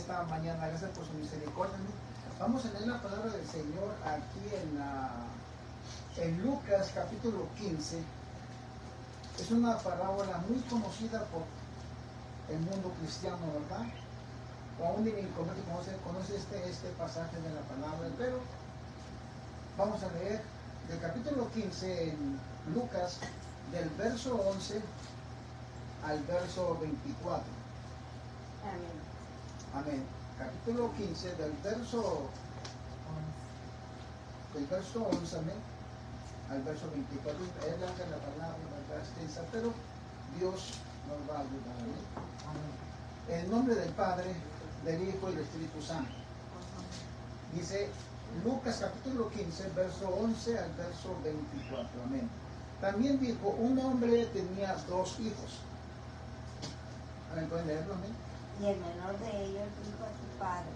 esta mañana. Gracias por su misericordia. Vamos a leer la palabra del Señor aquí en Lucas capítulo 15. Es una parábola muy conocida por el mundo cristiano, ¿verdad? O aún en el comercio conoce este pasaje de la palabra, pero vamos a leer del capítulo 15 en Lucas, del verso 11 al verso 24. Amén. Amén. Capítulo 15 del verso 11, amén, al verso 24. Es larga la palabra, ¿verdad? Extensa, pero Dios nos va a ayudar. Amén. En el nombre del Padre, del Hijo y del Espíritu Santo. Dice Lucas capítulo 15, verso 11 al verso 24. Amén. También dijo, un hombre tenía 2 hijos. Amén, ¿pueden leerlo? Amén. Y el menor de ellos dijo a su padre,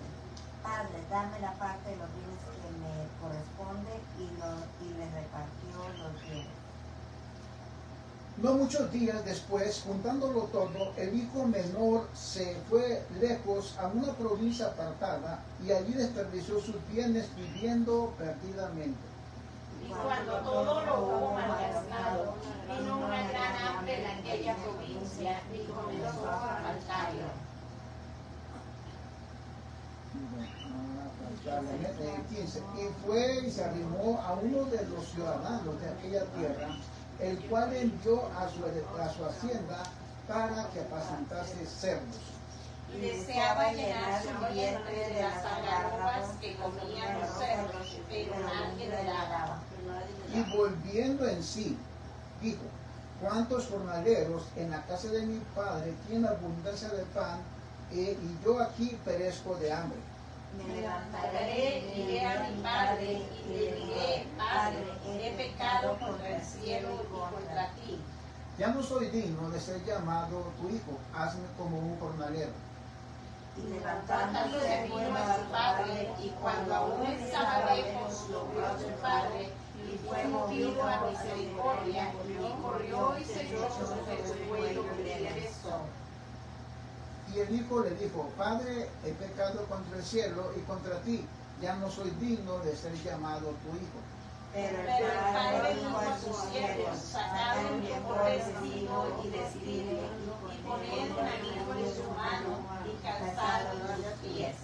Padre, dame la parte de los bienes que me corresponde, y le repartió los bienes. No muchos días después, juntándolo todo, el hijo menor se fue lejos a una provincia apartada y allí desperdició sus bienes viviendo perdidamente. Y cuando todo lo hubo malgastado, vino una gran hambre en aquella provincia y comenzó a faltarlo. 15. Y fue y se arrimó a uno de los ciudadanos de aquella tierra, el cual envió a su hacienda para que apacentase cerdos. Y deseaba llenar su vientre de las algarrobas que comían los cerdos, pero nadie le daba. Y volviendo en sí, dijo, ¿cuántos jornaleros en la casa de mi padre tienen abundancia de pan, y yo aquí perezco de hambre? Me levantaré, iré a mi padre y le diré, Padre, he pecado contra el cielo y contra ti. Ya no soy digno de ser llamado tu hijo, hazme como un jornalero. Y Levantándose vino a su padre, y cuando aún estaba lejos, lo vio a su padre, y fue movido a misericordia, y corrió y se echó sobre su cuello y le besó. Y el hijo le dijo, Padre, he pecado contra el cielo y contra ti, ya no soy digno de ser llamado tu hijo. Pero el padre dijo a sus siervos, sacad el mejor vestido y vestidle, y poned un anillo en su mano y calzad los pies.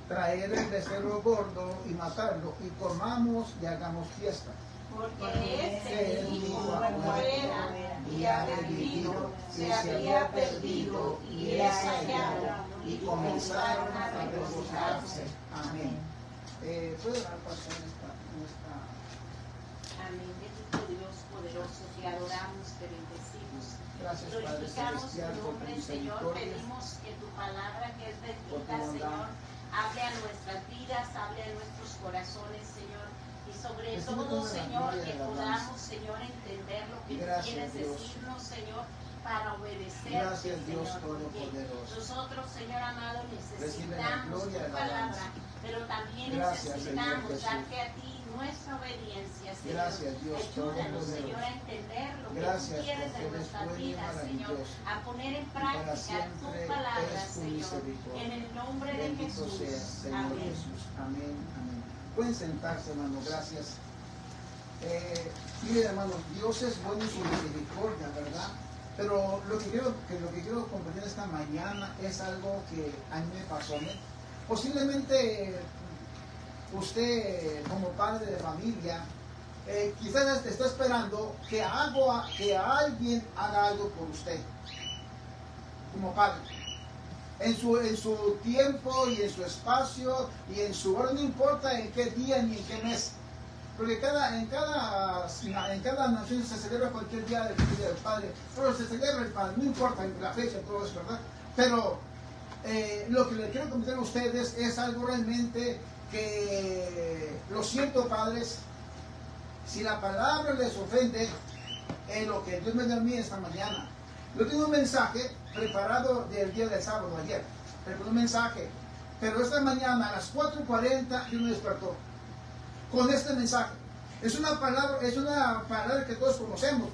Traer el becerro gordo y matarlo, y comamos y hagamos fiesta. Porque este mi hijo fuera y ha vivido, se había perdido y es hallado, y comenzaron a regocijarse. Amén. ¿Puede dar paso en esta? Amén. Bendito Dios poderoso, te adoramos, te bendecimos. Gracias, Padre Glorificamos celestial, tu por tu nombre, Señor. misericordia. Pedimos que tu palabra, que es Por bendita, tu bondad. Señor, hable a nuestras vidas, hable a nuestros corazones, Señor. Y sobre Recibe todo, toda la Señor, gloria y que la podamos, Señor, entender lo que tú Gracias, quieres Dios. decirnos, Señor, para obedecer. Gracias, Dios Señor, porque Todopoderoso. nosotros, Señor amado, Recibe la necesitamos gloria y tu la palabra, alabanza. pero también Gracias, necesitamos Señor Jesús. darte a ti nuestra obediencia, Señor. Gracias, Dios Ayúdanos, Todopoderoso. Señor, a entender lo que Gracias, tú quieres de porque eres nuestras bueno y vidas, Señor, maravilloso. a poner en Y para práctica tu siempre palabra, es tu Señor, misericordia. en el nombre de Bendito Jesús. sea, Señor Amén. Jesús. Amén, amén. Pueden sentarse, hermano, gracias. Miren, hermanos, Dios es bueno en su misericordia, ¿verdad? Pero lo que quiero compartir esta mañana es algo que a mí me pasó. ¿no? Posiblemente usted, como padre de familia, quizás está esperando que alguien haga algo por usted, como padre. En su tiempo y en su espacio y en su hora, no importa en qué día ni en qué mes. Porque en cada nación se celebra cualquier día del Padre, pero se celebra el Padre, no importa la fecha, todo eso, ¿verdad? Pero lo que les quiero comentar a ustedes es algo realmente que, lo siento, padres, si la palabra les ofende, es lo que Dios me dio a mí esta mañana. Yo tengo un mensaje preparado del día del sábado, ayer, preparé un mensaje, pero esta mañana a las 4:40 Dios me despertó con este mensaje. Es una palabra que todos conocemos,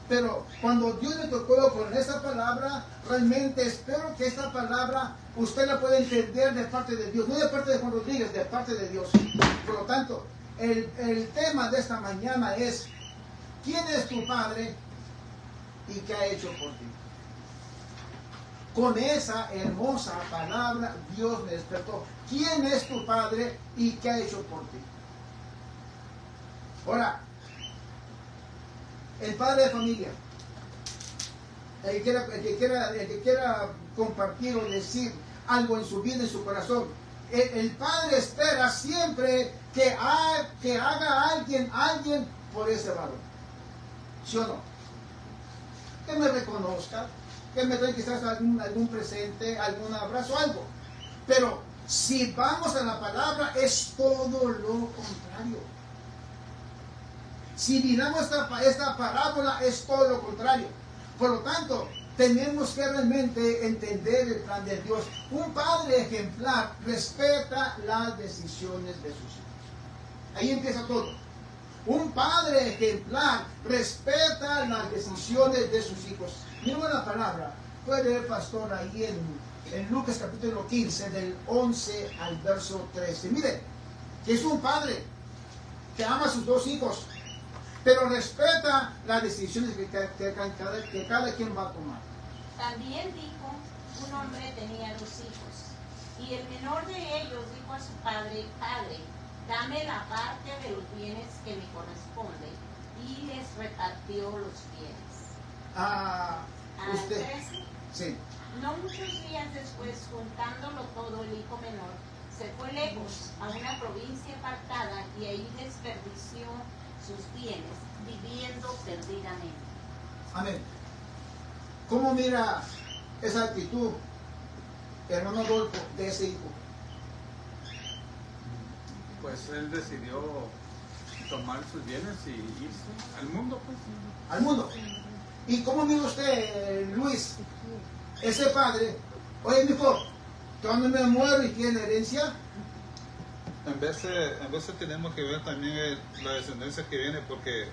pero cuando Dios me tocó con esta palabra, realmente espero que esta palabra usted la puede entender de parte de Dios, no de parte de Juan Rodríguez, de parte de Dios. Por lo tanto, el tema de esta mañana es: ¿quién es tu Padre y qué ha hecho por ti? Con esa hermosa palabra Dios me despertó. ¿Quién es tu Padre y qué ha hecho por ti? Ahora, el padre de familia, el que quiera compartir o decir algo en su vida, en su corazón, el padre espera siempre que haga alguien por ese varón. ¿Sí o no? Que me reconozca, que me dé quizás algún presente, algún abrazo, algo. Pero si vamos a la palabra, es todo lo contrario. Si miramos esta parábola, es todo lo contrario. Por lo tanto, tenemos que realmente entender el plan de Dios. Un padre ejemplar respeta las decisiones de sus hijos. Ahí empieza todo. Un padre ejemplar respeta las decisiones de sus hijos. Mira la palabra. Puede leer, pastor, ahí en Lucas capítulo 15, del 11 al verso 13. Mire, que es un padre que ama a sus dos hijos, pero respeta las decisiones que cada quien va a tomar. También dijo: un hombre tenía 2 hijos, y el menor de ellos dijo a su padre: Padre, dame la parte de los bienes que me corresponde, y les repartió los bienes. Usted. 13. Sí. No muchos días después, juntándolo todo, el hijo menor se fue lejos a una provincia apartada y ahí desperdició sus bienes, viviendo perdidamente. Amén. ¿Cómo mira esa actitud, hermano Adolfo, de ese hijo? Pues él decidió tomar sus bienes y irse al mundo, pues. Al mundo. ¿Y cómo mira usted, Luis, ese padre? Oye, mi hijo, cuando me muero y tiene herencia. En vez tenemos que ver también la descendencia que viene, porque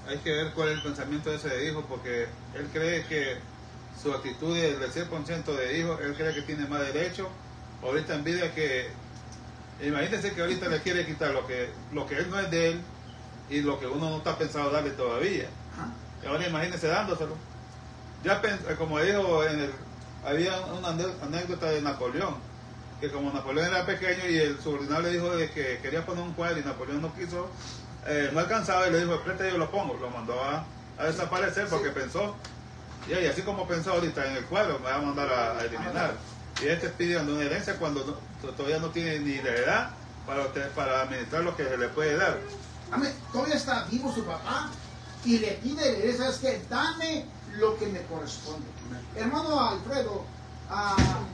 hay que ver cuál es el pensamiento de ese hijo, porque él cree que su actitud de ser consciente de hijo, él cree que tiene más derecho. Ahorita envidia que, imagínense que ahorita le quiere quitar lo que él no es de él y lo que uno no está pensado darle todavía. Y ahora imagínense dándoselo. Ya como dijo, había una anécdota de Napoleón, que como Napoleón era pequeño y el subordinado le dijo de que quería poner un cuadro y Napoleón no quiso, no alcanzaba, y le dijo: preste, yo lo pongo. Lo mandó a desaparecer porque pensó, y así como pensó ahorita en el cuadro, me va a mandar a eliminar. Y este pidiendo una herencia cuando todavía no tiene ni la edad para administrar lo que se le puede dar. Amén. Todavía está vivo su papá y le pide, ¿sabes qué? Dame lo que me corresponde. Hermano Alfredo,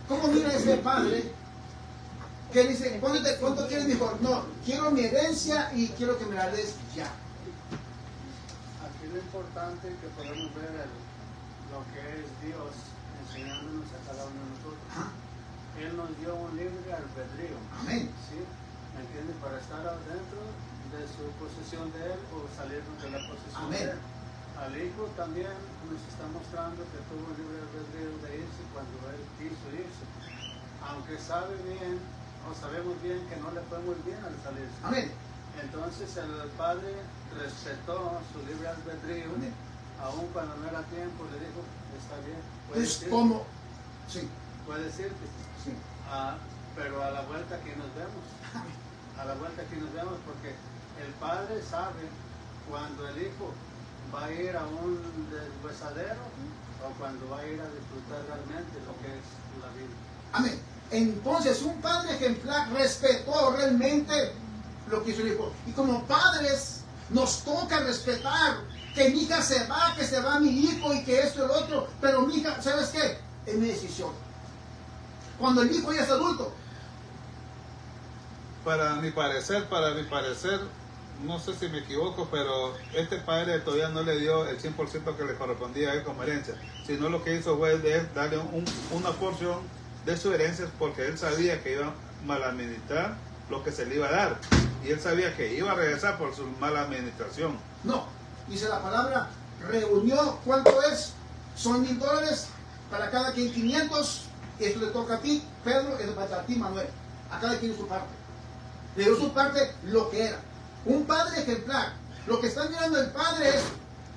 ¿cómo mira ese padre que dice: ¿cuánto quieres? Dijo: no, quiero mi herencia y quiero que me la des ya. Aquí lo importante es que podemos ver lo que es Dios enseñándonos a cada uno de nosotros. Él nos dio un libre albedrío. Amén. ¿Sí? ¿Me entiendes? Para estar adentro de su posesión de Él o salirnos de la posesión Amén. de Él. Al Hijo también nos está mostrando que tuvo un libre albedrío de irse cuando Él quiso irse. Aunque sabe bien, o sabemos bien que no le fue muy bien al salirse. Amén. Entonces el Padre respetó su libre albedrío. Amén. Aún cuando no era tiempo, le dijo: está bien. Es como, sí, Puedes irte. sí. Pero a la vuelta aquí nos vemos. A la vuelta aquí nos vemos, porque el Padre sabe cuando el Hijo va a ir a un deshuesadero o cuando va a ir a disfrutar realmente lo que es la vida. Amén. Entonces, un padre ejemplar respetó realmente lo que hizo el hijo. Y como padres, nos toca respetar que mi hija se va, que se va mi hijo y que esto y lo otro. Pero mi hija, ¿sabes qué? Es mi decisión. Cuando el hijo ya es adulto. Para mi parecer, no sé si me equivoco, pero este padre todavía no le dio el 100% que le correspondía a él como herencia, sino lo que hizo fue darle una porción de su herencia, porque él sabía que iba a mal administrar lo que se le iba a dar, y él sabía que iba a regresar por su mala administración. No, dice la palabra, reunió, ¿cuánto es? Son $1,000 para cada quien, 500, esto le toca a ti, Pedro, esto va a ti, Manuel. A cada quien su parte. Le dio su parte lo que era. Un padre ejemplar. Lo que está mirando el padre es,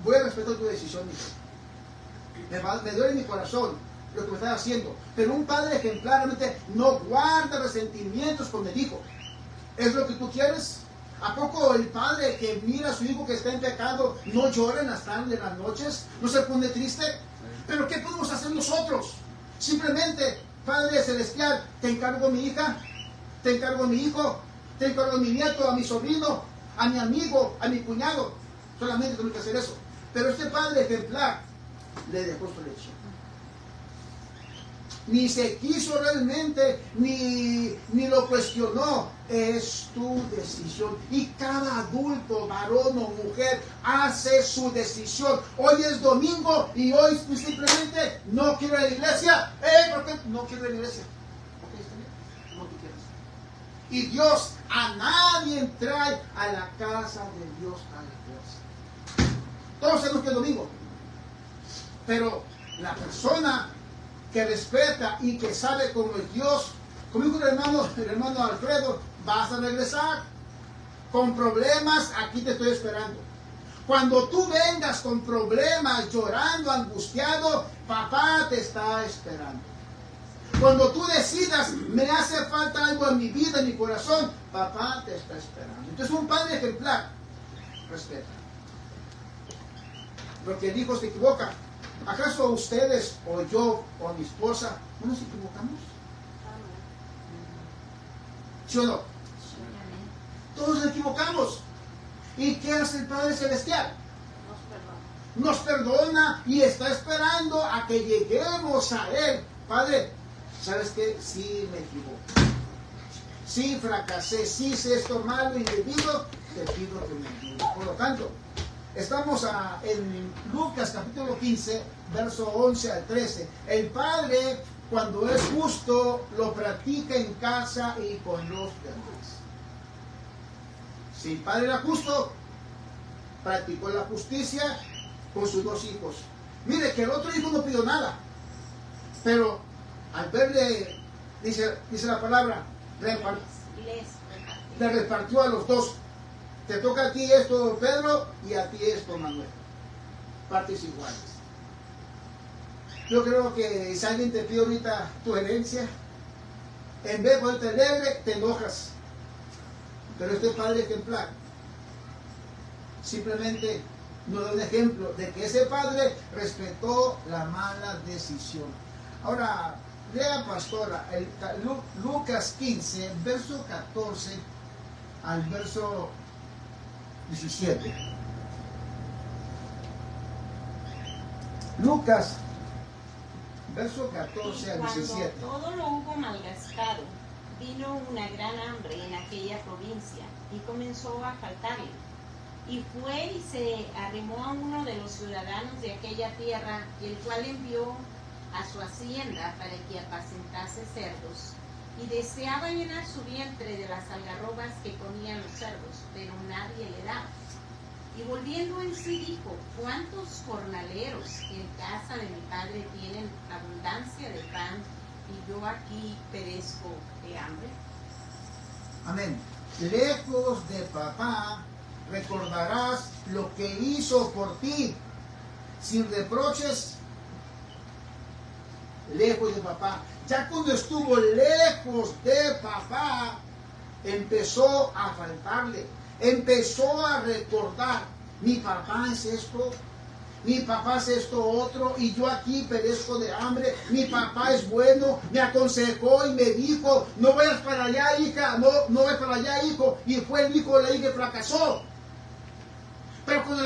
voy a respetar tu decisión, hijo. Me duele mi corazón lo que me estás haciendo. Pero un padre ejemplar realmente no guarda resentimientos con el hijo. ¿Es lo que tú quieres? ¿A poco el padre que mira a su hijo que está en pecado no llora en las tardes, en las noches? ¿No se pone triste? ¿Pero qué podemos hacer nosotros? Simplemente, Padre Celestial, te encargo a mi hija, te encargo a mi hijo, te encargo a mi nieto, a mi sobrino, a mi amigo, a mi cuñado. Solamente tengo que hacer eso. Pero este padre ejemplar le dejó su lección. Ni se quiso realmente, ni lo cuestionó. Es tu decisión. Y cada adulto, varón o mujer, hace su decisión. Hoy es domingo y hoy simplemente no quiero ir a la iglesia. ¿Por qué no quiero ir a la iglesia? Ok, está bien. No te quieres. Y Dios a nadie trae a la casa de Dios a la fuerza. Todos sabemos que es domingo. Pero la persona que respeta y que sabe cómo es Dios, como dijo el hermano Alfredo, vas a regresar con problemas, aquí te estoy esperando. Cuando tú vengas con problemas, llorando, angustiado, papá te está esperando. Cuando tú decidas, me hace falta algo en mi vida, en mi corazón, papá te está esperando. Entonces un padre ejemplar respeta. Porque el hijo se equivoca. ¿Acaso ustedes o yo o mi esposa no nos equivocamos? ¿Sí o no? Todos nos equivocamos. ¿Y qué hace el Padre Celestial? Nos perdona y está esperando a que lleguemos a Él. Padre, ¿sabes qué? Sí me equivoco. Sí fracasé, sí hice esto malo y indebido, te pido que me ayudes. Por lo tanto, estamos en Lucas capítulo 15, verso 11 al 13. El Padre, cuando es justo, lo practica en casa y con los demás. Si el Padre era justo, practicó la justicia con sus dos hijos. Mire que el otro hijo no pidió nada, pero al verle, dice la palabra, le repartió a los dos. Te toca a ti esto, Pedro, y a ti esto, Manuel. Partes iguales. Yo creo que si alguien te pide ahorita tu herencia, en vez de ponerte alegre, te enojas. Pero este padre ejemplar simplemente nos da un ejemplo de que ese padre respetó la mala decisión. Ahora, lea, pastora, Lucas 15, verso 14 al verso 17. Lucas, verso 14 al 17. Cuando todo lo hubo malgastado, vino una gran hambre en aquella provincia y comenzó a faltarle. Y fue y se arrimó a uno de los ciudadanos de aquella tierra, el cual envió a su hacienda para que apacentase cerdos. Y deseaba llenar su vientre de las algarrobas que comían los cerdos, pero nadie le daba. Y volviendo en sí dijo, ¿cuántos jornaleros en casa de mi padre tienen abundancia de pan y yo aquí perezco de hambre? Amén. Lejos de papá, recordarás lo que hizo por ti, sin reproches, lejos de papá. Ya cuando estuvo lejos de papá, empezó a faltarle, empezó a recordar, mi papá es esto, mi papá es esto otro, y yo aquí perezco de hambre. Mi papá es bueno, me aconsejó y me dijo, no vayas para allá, hija, no vayas para allá, hijo, y fue el hijo de la hija que fracasó. Pero cuando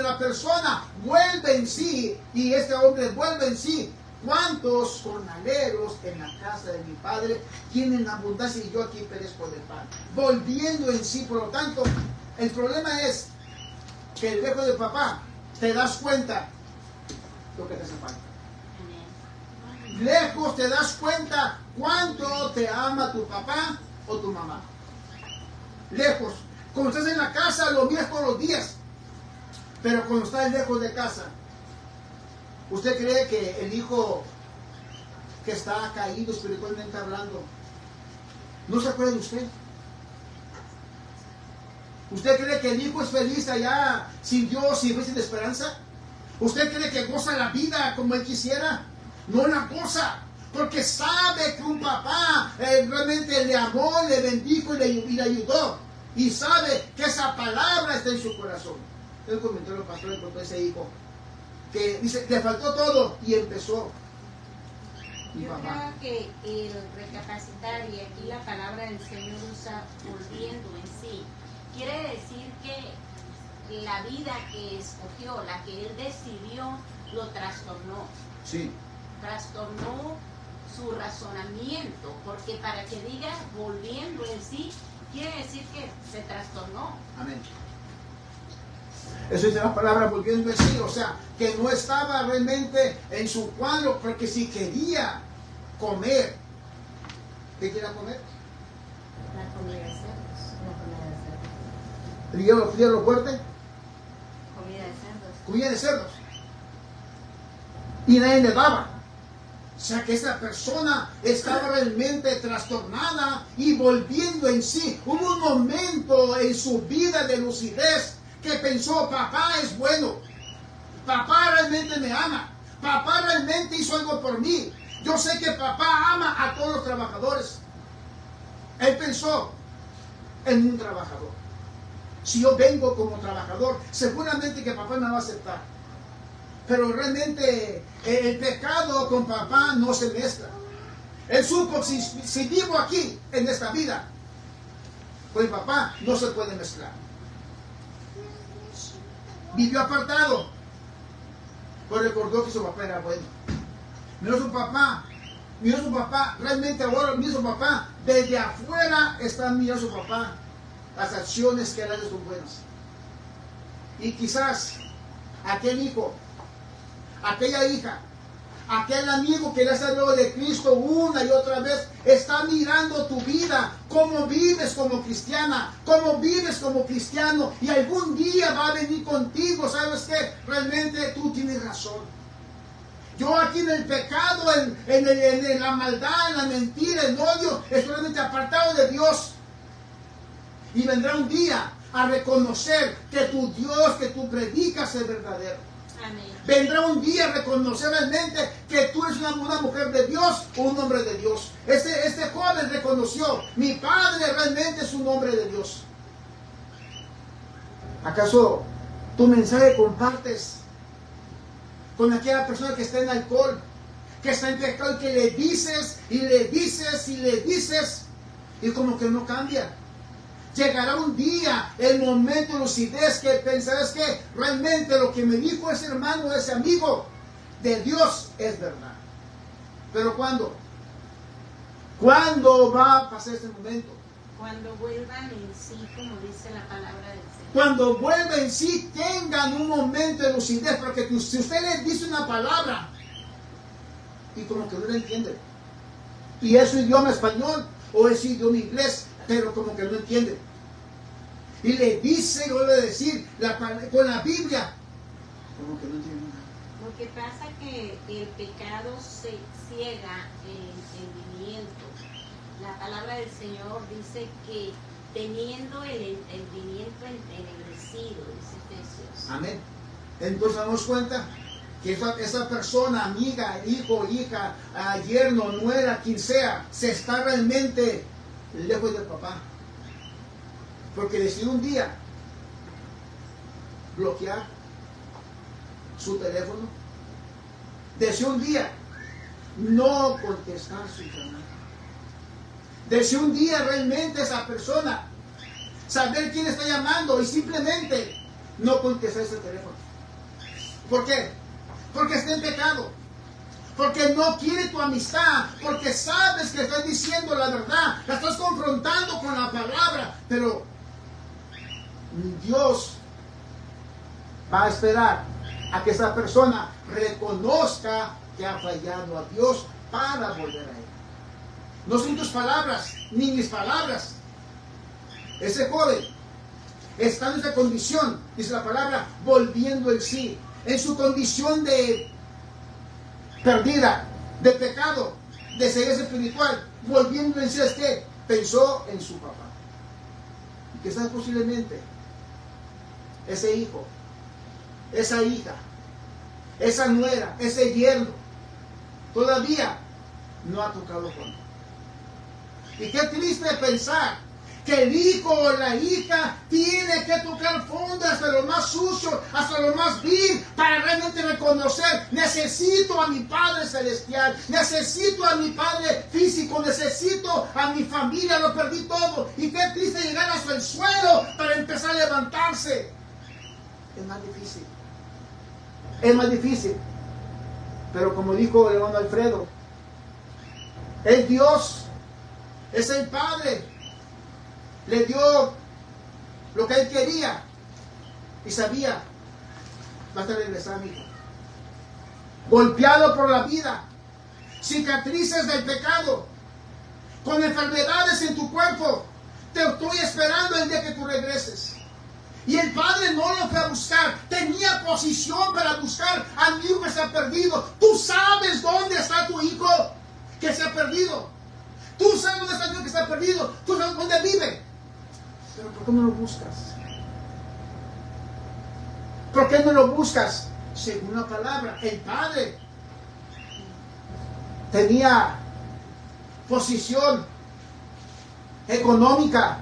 la persona vuelve en sí, y este hombre vuelve en sí, ¿cuántos jornaleros en la casa de mi padre tienen abundancia y yo aquí perezco de pan? Volviendo en sí, por lo tanto, el problema es que lejos de papá te das cuenta lo que te hace falta. Lejos te das cuenta cuánto te ama tu papá o tu mamá. Lejos. Cuando estás en la casa lo miras todos los días. Pero cuando estás lejos de casa, ¿usted cree que el hijo que está caído espiritualmente hablando. ¿No se acuerda de usted? ¿Usted cree que el hijo es feliz allá sin Dios y sin esperanza? ¿Usted cree que goza la vida como él quisiera? No la goza, porque sabe que un papá realmente le amó, le bendijo y le ayudó. Y sabe que esa palabra está en su corazón. El comentario pastor le contó a ese hijo que dice, le faltó todo y empezó. Yo creo que el recapacitar, y aquí la palabra del Señor usa volviendo en sí, quiere decir que la vida que escogió, la que él decidió, lo trastornó. Sí. Trastornó su razonamiento, porque para que diga volviendo en sí, quiere decir que se trastornó. Amén. Eso dice la palabra volviendo en sí, o sea, que no estaba realmente en su cuadro, porque si quería comer, ¿qué quería comer? La comida de cerdos. La comida de cerdos. ¿Dígalo fuerte? Comida de cerdos. Comida de cerdos. Y nadie le daba. O sea que esa persona estaba realmente trastornada y volviendo en sí. Hubo un momento en su vida de lucidez que pensó, papá es bueno, papá realmente me ama, papá realmente hizo algo por mí, yo sé que papá ama a todos los trabajadores. Él pensó en un trabajador. Si yo vengo como trabajador, seguramente que papá me va a aceptar. Pero realmente el pecado con papá no se mezcla. Él supo, si vivo aquí en esta vida, con el papá no se puede mezclar. Vivió apartado, pero recordó que su papá era bueno. Miró su papá, realmente ahora mismo su papá, desde afuera está mirando a su papá, las acciones que él hace son buenas. Y quizás aquel hijo, aquella hija, aquel amigo que le has hablado de Cristo una y otra vez, está mirando tu vida, cómo vives como cristiana, cómo vives como cristiano, y algún día va a venir contigo. ¿Sabes qué? Realmente tú tienes razón. Yo aquí en el pecado, en la maldad, en la mentira, en el odio, estoy realmente apartado de Dios. Y vendrá un día a reconocer que tu Dios que tú predicas es verdadero. Amén. Vendrá un día a reconocer realmente que tú eres una mujer de Dios o un hombre de Dios. Este joven reconoció, mi padre realmente es un hombre de Dios. ¿Acaso tu mensaje compartes con aquella persona que está en alcohol, que está en pecado, y que le dices y le dices y le dices y como que no cambia? Llegará un día, el momento de lucidez, que pensarás que realmente lo que me dijo ese hermano, ese amigo de Dios es verdad. Pero ¿cuándo? ¿Cuándo va a pasar ese momento? Cuando vuelvan en sí, como dice la palabra del Señor. Cuando vuelvan en sí, tengan un momento de lucidez, porque si usted les dice una palabra y como que no la entiende, y es su idioma español o es su idioma inglés, pero como que no entiende, y le dice y vuelve a decir con la Biblia, como que no entiende nada. Lo que pasa es que el pecado se ciega el entendimiento. La palabra del Señor dice que teniendo el entendimiento ennegrecido, dice Efesios. Amén. Entonces damos cuenta que esa persona, amiga, hijo, hija, yerno, nuera, quien sea, se está realmente lejos del papá. Porque decidió un día bloquear su teléfono. Decidió un día no contestar su llamada. Decidió un día realmente esa persona saber quién está llamando y simplemente no contestar ese teléfono. ¿Por qué? Porque está en pecado. Porque no quiere tu amistad, porque sabes que estás diciendo la verdad, la estás confrontando con la palabra, pero Dios va a esperar a que esa persona reconozca que ha fallado a Dios para volver a Él. No son tus palabras, ni mis palabras. Ese joven está en esa condición, dice la palabra, volviendo en sí, en su condición de perdida, de pecado, de ceguera espiritual, volviendo en sí, es que pensó en su papá. Y quizás posiblemente ese hijo, esa hija, esa nuera, ese yerno, todavía no ha tocado fondo. Y qué triste pensar que el hijo o la hija tiene que tocar fondo hasta lo más sucio, hasta lo más vil, para realmente reconocer: necesito a mi Padre Celestial, necesito a mi Padre físico, necesito a mi familia, lo perdí todo. Y qué triste llegar hasta el suelo para empezar a levantarse. Es más difícil. Es más difícil. Pero como dijo el hermano Alfredo, es Dios, es el Padre. Le dio lo que él quería y sabía: vas a regresar, mi hijo. Golpeado por la vida, cicatrices del pecado, con enfermedades en tu cuerpo, te estoy esperando el día que tú regreses. Y el padre no lo fue a buscar, tenía posición para buscar a mi hijo que se ha perdido. Tú sabes dónde está tu hijo que se ha perdido. Tú sabes dónde está tu hijo que se ha perdido. Tú sabes dónde vive. Pero ¿por qué no lo buscas? ¿Por qué no lo buscas? Según la palabra, el padre tenía posición económica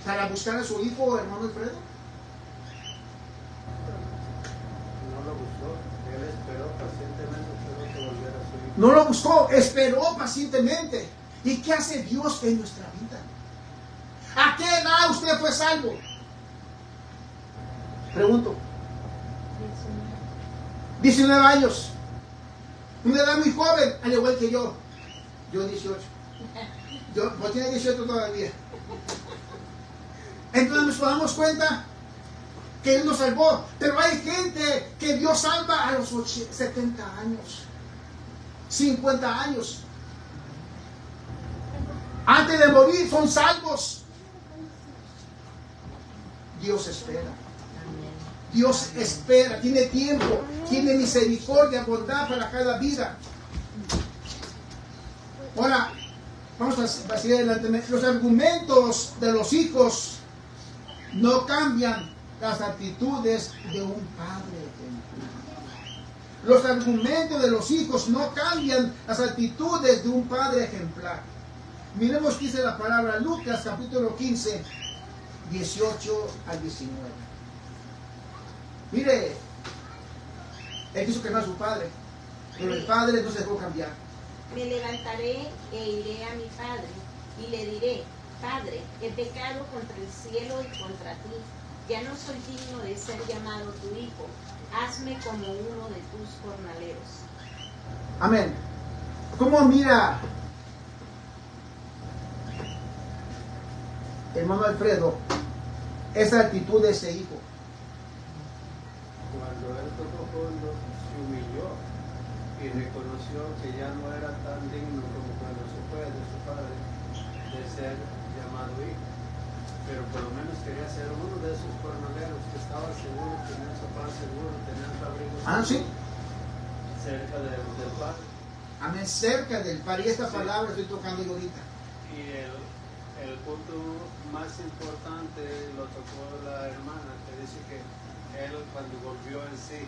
para buscar a su hijo, hermano Alfredo. No lo buscó, él esperó pacientemente que volviera a su hijo. No lo buscó, esperó pacientemente. ¿Y qué hace Dios en nuestra vida? ¿A qué edad usted fue salvo? Pregunto. 19 años. Una edad muy joven, al igual que yo. Yo 18. Yo tiene 18 todavía. Entonces nos damos cuenta que Él nos salvó. Pero hay gente que Dios salva a los 70 años, 50 años. Antes de morir son salvos. Dios espera. Dios espera, tiene tiempo, tiene misericordia, bondad para cada vida. Ahora, vamos a seguir adelante. Los argumentos de los hijos no cambian las actitudes de un padre ejemplar. Los argumentos de los hijos no cambian las actitudes de un padre ejemplar. Miremos qué dice la palabra, Lucas capítulo 15, 18 al 19. Mire, él quiso quemar a su padre, pero el padre no se dejó cambiar. Me levantaré e iré a mi padre y le diré: Padre, he pecado contra el cielo y contra ti. Ya no soy digno de ser llamado tu hijo. Hazme como uno de tus jornaleros. Amén. ¿Cómo mira hermano Alfredo esa actitud de ese hijo? Cuando él tocó fondo, se humilló y reconoció que ya no era tan digno como cuando se fue de su padre de ser llamado hijo. Pero por lo menos quería ser uno de esos jornaleros que estaba seguro, tenía su paz seguro, tenía su abrigo seguro, ¿sí? cerca del padre. Amén, cerca del padre. Y esta palabra estoy tocando yo ahorita. Y el punto más importante lo tocó la hermana, que dice que él cuando volvió en sí,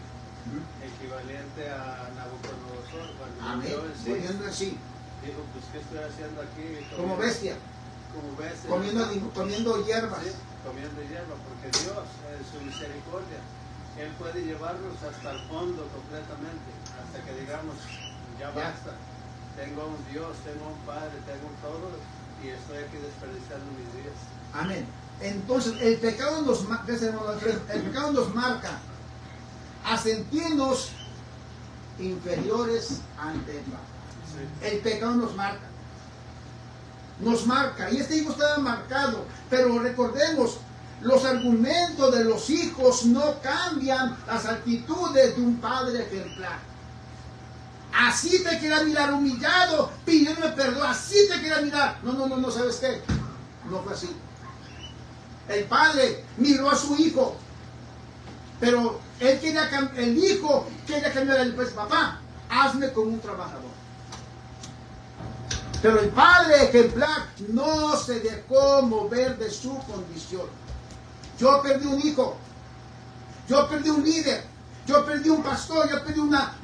equivalente a Nabucodonosor, cuando Amén. volvió en sí, Volviendo así, dijo: pues ¿qué estoy haciendo aquí? como bestia, Como bestia, comiendo hierbas. sí, comiendo hierba, porque Dios en su misericordia, Él puede llevarnos hasta el fondo completamente, hasta que digamos: ya basta, tengo un Dios, tengo un Padre, tengo un todo, y estoy aquí desperdiciando mis días. Amén. Entonces, el pecado nos marca a sentirnos inferiores ante el Padre. Sí. El pecado nos marca, y este hijo estaba marcado, pero recordemos, los argumentos de los hijos no cambian las actitudes de un padre ejemplar. Así te quería mirar humillado, pidiéndome perdón, así te quería mirar. No, ¿sabes qué? No fue así. El padre miró a su hijo, pero el hijo quería cambiar el pues: papá, hazme como un trabajador. Pero el padre ejemplar no se dejó mover de su condición. Yo perdí un hijo, yo perdí un líder, yo perdí un pastor, yo perdí una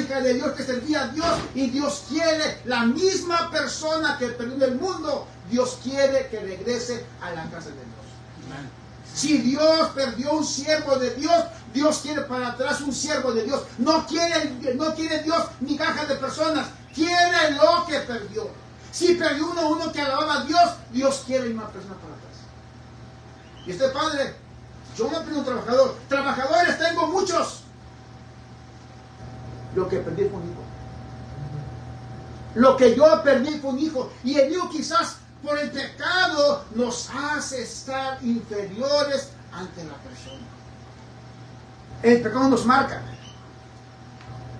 hija de Dios que servía a Dios, y Dios quiere, la misma persona que perdió en el mundo, Dios quiere que regrese a la casa de Dios. Si Dios perdió un siervo de Dios, Dios quiere para atrás un siervo de Dios. No quiere Dios migajas de personas, quiere lo que perdió. Si perdió uno que alababa a Dios, Dios quiere una persona para atrás. Y este padre, yo no perdí un trabajador, trabajadores tengo muchos. Lo que perdí fue un hijo. Lo que yo perdí fue un hijo. Y el hijo quizás por el pecado nos hace estar inferiores ante la persona. El pecado nos marca.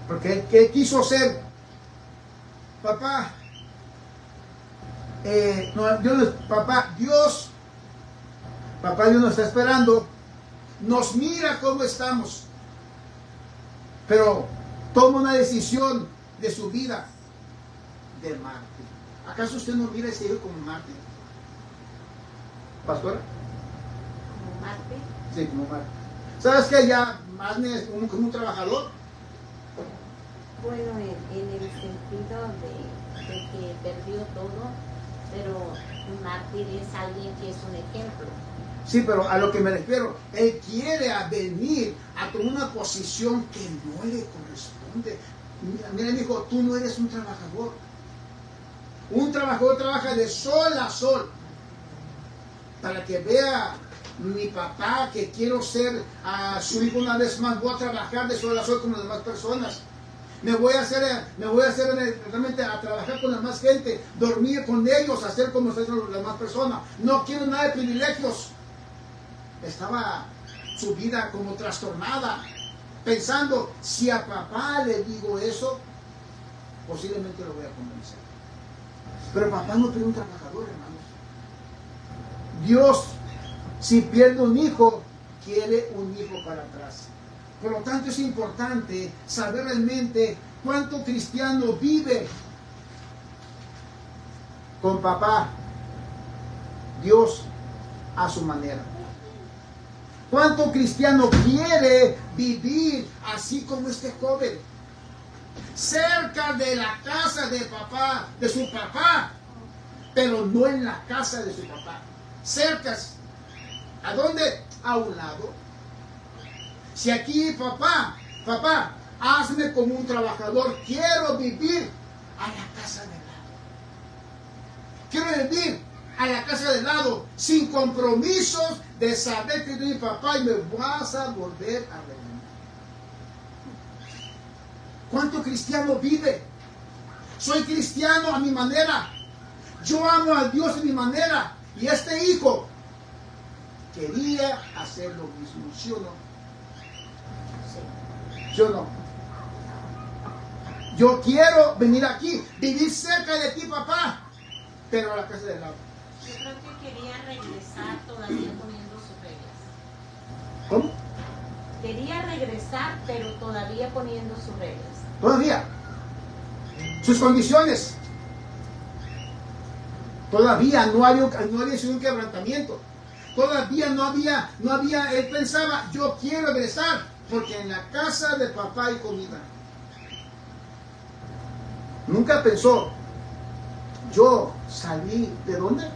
Porque ¿qué quiso ser? Papá, Dios nos está esperando, nos mira cómo estamos, pero toma una decisión de su vida de mártir. ¿Acaso usted no mira a ese hijo como mártir? ¿Pastora? ¿Como mártir? Sí, como mártir. ¿Sabes que ya más como un trabajador? Bueno, en el sentido de que perdió todo, pero un mártir es alguien que es un ejemplo. Sí, pero a lo que me refiero, él quiere venir a tomar una posición que no le corresponde. Mira, dijo, tú no eres un trabajador. Un trabajador trabaja de sol a sol. Para que vea mi papá que quiero ser a su hijo una vez más, voy a trabajar de sol a sol con las demás personas. Me voy a hacer realmente a trabajar con la más gente, dormir con ellos, hacer como hacen las demás personas. No quiero nada de privilegios. Estaba su vida como trastornada, pensando, si a papá le digo eso, posiblemente lo voy a convencer. Pero papá no tiene un trabajador, hermanos. Dios, si pierde un hijo, quiere un hijo para atrás. Por lo tanto, es importante saber realmente cuánto cristiano vive con papá, Dios a su manera. ¿Cuánto cristiano quiere vivir así como este joven? Cerca de la casa de papá, de su papá, pero no en la casa de su papá. Cercas. ¿A dónde? A un lado. Si aquí, papá, hazme como un trabajador, quiero vivir a la casa de lado. Quiero vivir a la casa de lado, sin compromisos de saber que soy mi papá y me vas a volver a reunir. ¿Cuánto cristiano vive? Soy cristiano a mi manera. Yo amo a Dios a mi manera. Y este hijo quería hacer lo mismo, ¿sí o no? ¿Sí o no? Yo quiero venir aquí, vivir cerca de ti, papá, pero a la casa de lado. Yo creo que quería regresar todavía poniendo sus reglas. ¿Cómo? Quería regresar, pero todavía poniendo sus reglas. Todavía. Sus condiciones. Todavía no había sido un quebrantamiento. Todavía no había, él pensaba, yo quiero regresar, porque en la casa de papá hay comida. Nunca pensó, yo salí, ¿de dónde?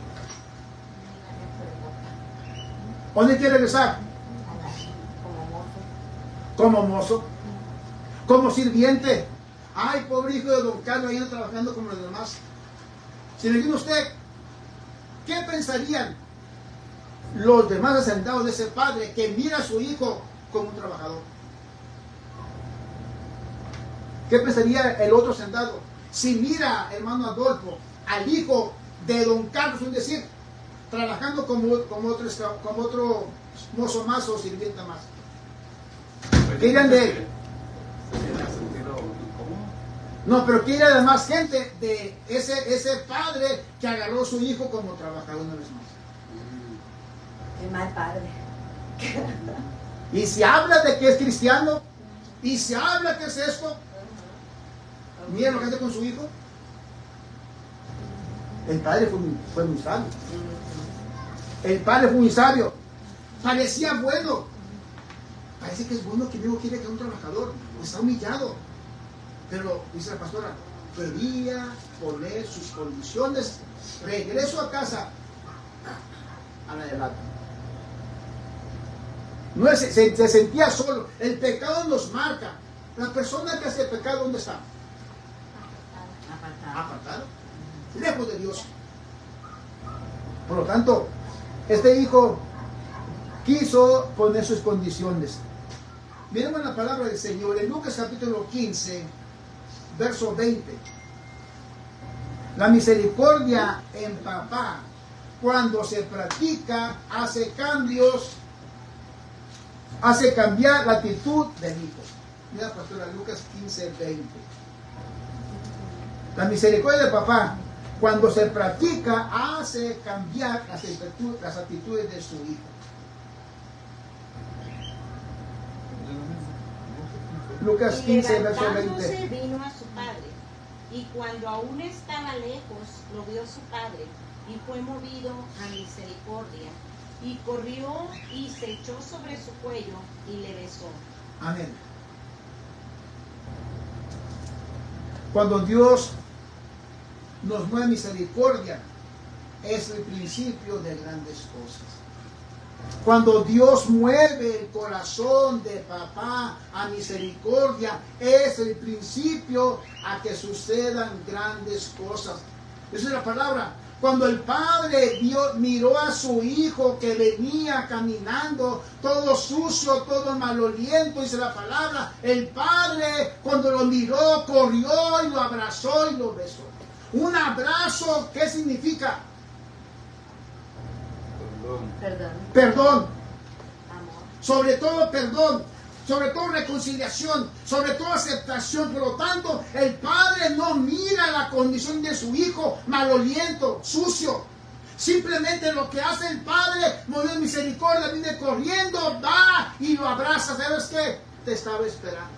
¿Dónde quiere regresar? Como mozo. Como sirviente. Ay, pobre hijo de don Carlos, ahí trabajando como los demás. Si le digo a usted, ¿qué pensarían los demás hacendados de ese padre que mira a su hijo como un trabajador? ¿Qué pensaría el otro hacendado si mira, hermano Adolfo, al hijo de don Carlos, es decir, trabajando como otro mozo más o sirvienta más? ¿Qué dirán de él? No, pero ¿qué dirá de más gente de ese padre que agarró a su hijo como trabajador una vez más? Qué mal padre. Y si habla de que es cristiano, y si habla que es esto, mira lo que hace con su hijo. El padre fue muy sabio. El padre fue muy sabio. Parecía bueno. Parece que es bueno que Dios quiere que un trabajador está humillado. Pero, dice la pastora, quería poner sus condiciones. Regreso a casa a la adelante. No es, se sentía solo. El pecado nos marca. La persona que hace pecado, ¿dónde está? Apartado. Lejos de Dios. Por lo tanto, este hijo quiso poner sus condiciones. Miremos la palabra del Señor en Lucas capítulo 15, verso 20. La misericordia en papá, cuando se practica, hace cambios, hace cambiar la actitud del hijo. Mira, pastora, Lucas 15, 20. La misericordia de papá, cuando se practica, hace cambiar las actitudes de su hijo. Lucas 15, verso 20. Levantándose vino a su padre, y cuando aún estaba lejos, lo vio su padre, y fue movido a misericordia, y corrió y se echó sobre su cuello y le besó. Amén. Cuando Dios nos mueve misericordia, es el principio de grandes cosas. Cuando Dios mueve el corazón de papá a misericordia, es el principio a que sucedan grandes cosas. Esa es la palabra. Cuando el padre miró a su hijo que venía caminando todo sucio, todo maloliento, dice la palabra, el padre cuando lo miró corrió y lo abrazó y lo besó. Un abrazo, ¿qué significa? Perdón. Amor. Sobre todo perdón, sobre todo reconciliación, sobre todo aceptación. Por lo tanto, el padre no mira la condición de su hijo maloliento, sucio. Simplemente lo que hace el padre, moviendo misericordia, viene corriendo, va y lo abraza. ¿Sabes qué? Te estaba esperando.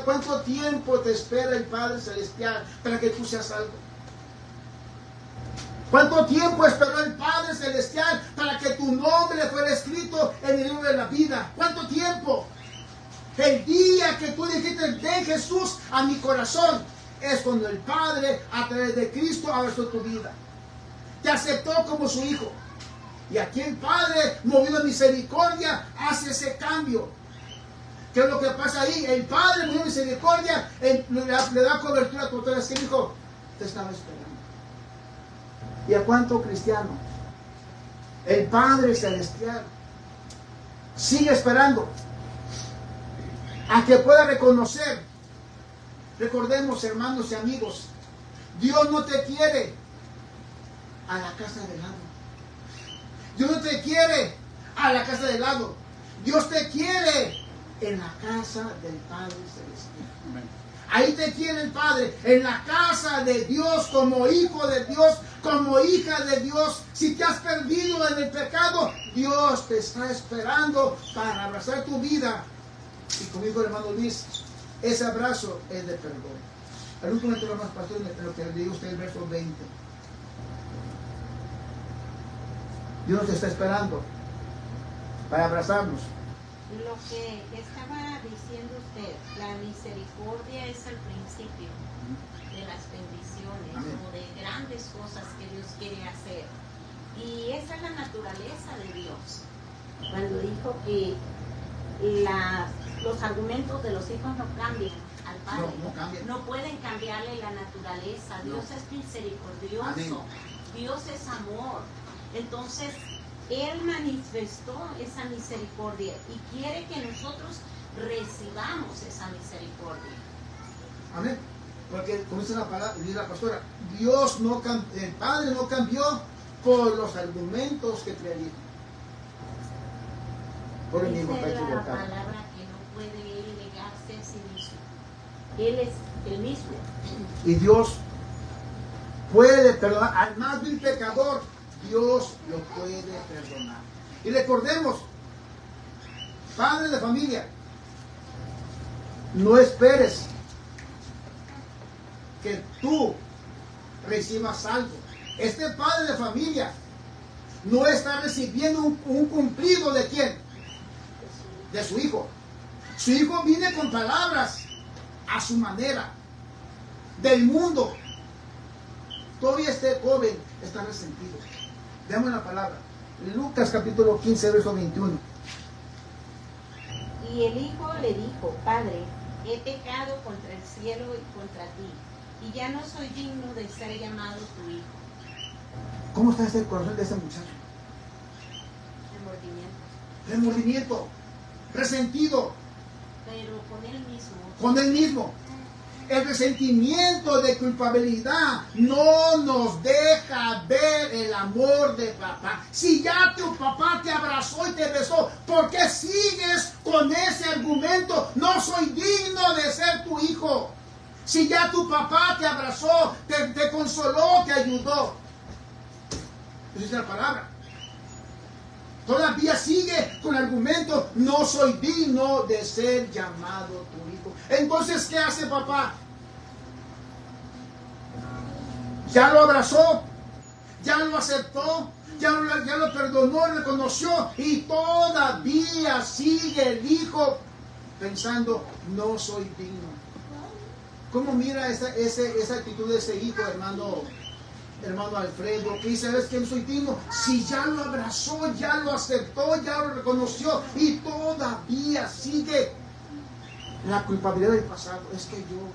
¿Cuánto tiempo te espera el Padre Celestial para que tú seas algo? ¿Cuánto tiempo esperó el Padre Celestial para que tu nombre fuera escrito en el libro de la vida? ¿Cuánto tiempo? El día que tú dijiste, ven Jesús a mi corazón, es cuando el Padre, a través de Cristo, abrazó tu vida. Te aceptó como su hijo. Y aquí el Padre, movido a misericordia, hace ese cambio. ¿Qué es lo que pasa ahí? El Padre, movido a misericordia, le da cobertura a todas las que dijo, te estaba esperando. ¿Y a cuánto cristiano? El Padre Celestial sigue esperando a que pueda reconocer. Recordemos, hermanos y amigos, Dios no te quiere a la casa del lado. Dios no te quiere a la casa del lado. Dios te quiere en la casa del Padre Celestial. Amén. Ahí te quiere el Padre, en la casa de Dios, como hijo de Dios, como hija de Dios. Si te has perdido en el pecado, Dios te está esperando para abrazar tu vida. Y como dijo el hermano Luis, ese abrazo es de perdón. El último de los más pastores, lo que le digo a usted, el verso 20. Dios te está esperando para abrazarnos. Lo que estaba diciendo usted, la misericordia es el principio de las bendiciones. Amén. O de grandes cosas que Dios quiere hacer. Y esa es la naturaleza de Dios. Cuando dijo que los argumentos de los hijos no cambian al Padre, No cambian. no pueden cambiarle la naturaleza. Dios No. es misericordioso, Amén. Dios es amor. Entonces, Él manifestó esa misericordia y quiere que nosotros recibamos esa misericordia. Amén. Porque, como dice la palabra, dice la pastora, el Padre no cambió por los argumentos que traía el Hijo. Por el mismo Dice está la equivocado. palabra que no puede Él negarse a sí mismo. Él es el mismo. Y Dios puede perdonar al más vil pecador. Dios lo puede perdonar. Y recordemos, padre de familia, no esperes que tú recibas algo. Este padre de familia no está recibiendo un cumplido ¿de quién? De su hijo. Su hijo viene con palabras a su manera, del mundo. Todavía este joven está resentido. Veamos la palabra. Lucas capítulo 15, verso 21. Y el hijo le dijo: Padre, he pecado contra el cielo y contra ti, y ya no soy digno de ser llamado tu hijo. ¿Cómo está el corazón de ese muchacho? Remordimiento, resentido. Pero con él mismo. Con él mismo. El resentimiento de culpabilidad no nos deja ver el amor de papá. Si ya tu papá te abrazó y te besó, ¿por qué sigues con ese argumento? No soy digno de ser tu hijo. Si ya tu papá te abrazó, te consoló, te ayudó. Esa es la palabra. Todavía sigue con el argumento, no soy digno de ser llamado tu hijo. Entonces, ¿qué hace papá? Ya lo abrazó, ya lo aceptó, ya lo perdonó, lo reconoció, y todavía sigue el hijo pensando, no soy digno. ¿Cómo mira esa actitud de ese hijo, hermano Alfredo, que dice, ¿sabes que no soy digno? Si ya lo abrazó, ya lo aceptó, ya lo reconoció, y todavía sigue la culpabilidad del pasado. Es que yo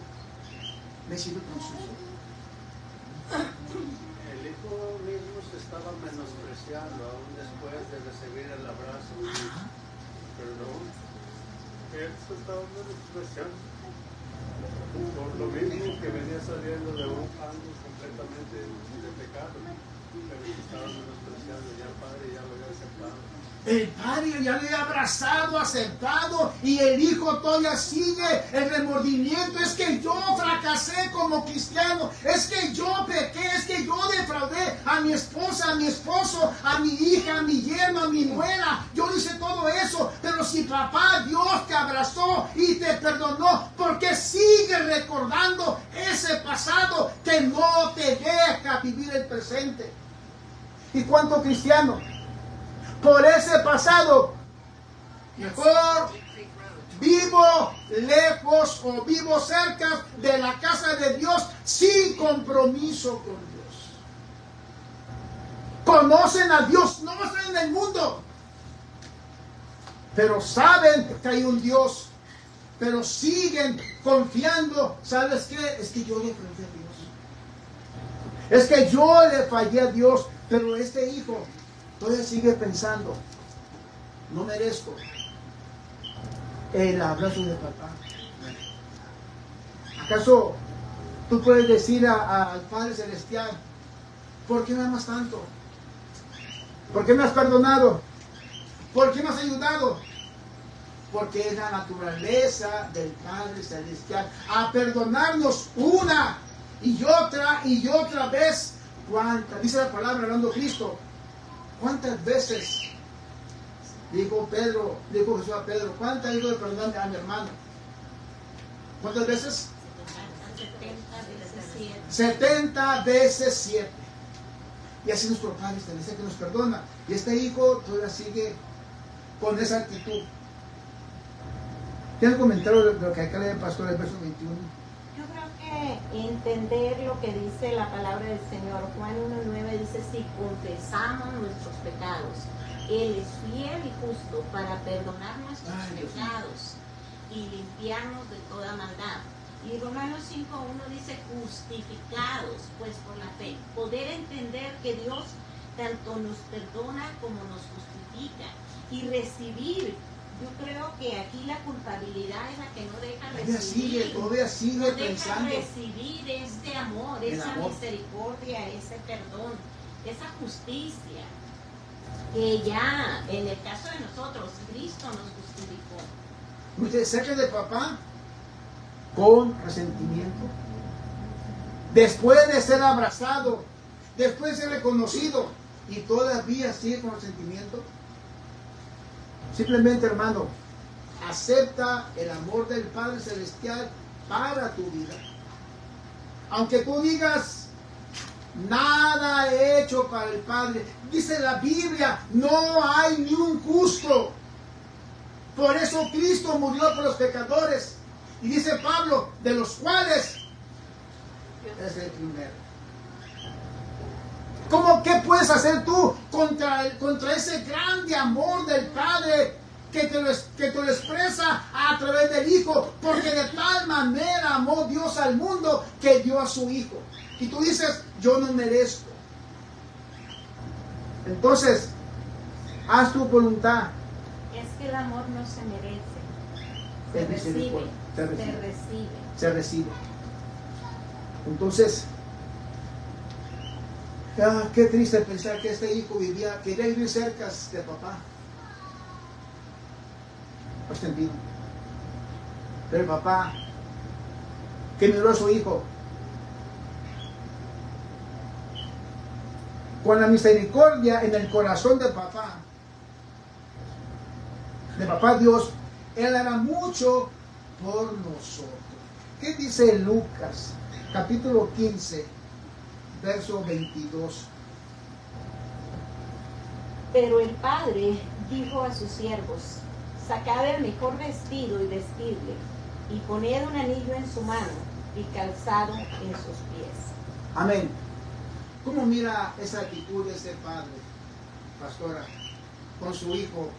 me siento tan sucio. El hijo mismo se estaba menospreciando aún después de recibir el abrazo y perdón. Él se estaba menospreciando por lo mismo que venía saliendo de un ángulo completamente de pecado, pero se estaba menospreciando. Ya el padre ya lo había aceptado. El padre ya le había abrazado, aceptado, y el hijo todavía sigue el remordimiento. Es que yo fracasé como cristiano, es que yo pequé, es que yo defraudé a mi esposa, a mi esposo, a mi hija, a mi yerno, a mi nuera. Yo hice todo eso, pero si papá Dios te abrazó y te perdonó, ¿por qué sigues recordando ese pasado que no te deja vivir el presente? ¿Y cuánto cristiano? Por ese pasado, mejor vivo lejos o vivo cerca de la casa de Dios sin compromiso con Dios. Conocen a Dios, no están en el mundo, pero saben que hay un Dios, pero siguen confiando. ¿Sabes qué? Es que yo le fallé a Dios. Es que yo le fallé a Dios, pero este hijo todavía sigue pensando, no merezco el abrazo de papá. ¿Acaso tú puedes decir al Padre Celestial, ¿por qué me amas tanto? ¿Por qué me has perdonado? ¿Por qué me has ayudado? Porque es la naturaleza del Padre Celestial a perdonarnos una y otra vez. ¿Cuántas? Dice la palabra hablando Cristo. ¿Cuántas veces dijo Jesús a Pedro, cuántas digo de perdón a mi hermano? ¿Cuántas veces? 70 veces 7. Y así nuestro Padre Celestial que nos perdona. Y este hijo todavía sigue con esa actitud. ¿Tiene un comentario de lo que acá lee el pastor del verso 21? Yo creo que entender lo que dice la palabra del Señor, Juan 1:9 dice, si confesamos nuestros pecados, Él es fiel y justo para perdonar nuestros pecados y limpiarnos de toda maldad. Y Romanos 5:1 dice, justificados pues por la fe. Poder entender que Dios tanto nos perdona como nos justifica y recibir. Yo creo que aquí la culpabilidad es la que no deja recibir. Todavía sigue no pensando. deja recibir este amor, esa misericordia, ese perdón, esa justicia. Que ya, en el caso de nosotros, Cristo nos justificó. Usted cerca de papá con resentimiento. Después de ser abrazado, después de ser reconocido, y todavía sigue con resentimiento. Simplemente, hermano, acepta el amor del Padre Celestial para tu vida. Aunque tú digas, Nada hecho para el Padre. Dice la Biblia, no hay ni un justo. Por eso Cristo murió por los pecadores. Y dice Pablo, de los cuales es el primero. ¿Qué puedes hacer tú contra ese grande amor del Padre que te lo expresa a través del Hijo? Porque de tal manera amó Dios al mundo que dio a su Hijo. Y tú dices, yo no merezco. Entonces, haz tu voluntad. Es que el amor no se merece. Es misericordia. Se recibe. Entonces, qué triste pensar que este hijo quería vivir cerca de papá. Ostendido. Pero el papá, que miró a su hijo, con la misericordia en el corazón de papá Dios, Él hará mucho por nosotros. ¿Qué dice Lucas, capítulo 15, verso 22? Pero el padre dijo a sus siervos: sacad el mejor vestido y vestidle, y poned un anillo en su mano y calzado en sus pies. Amén. ¿Cómo mira esa actitud de ese padre, pastora, con su hijo?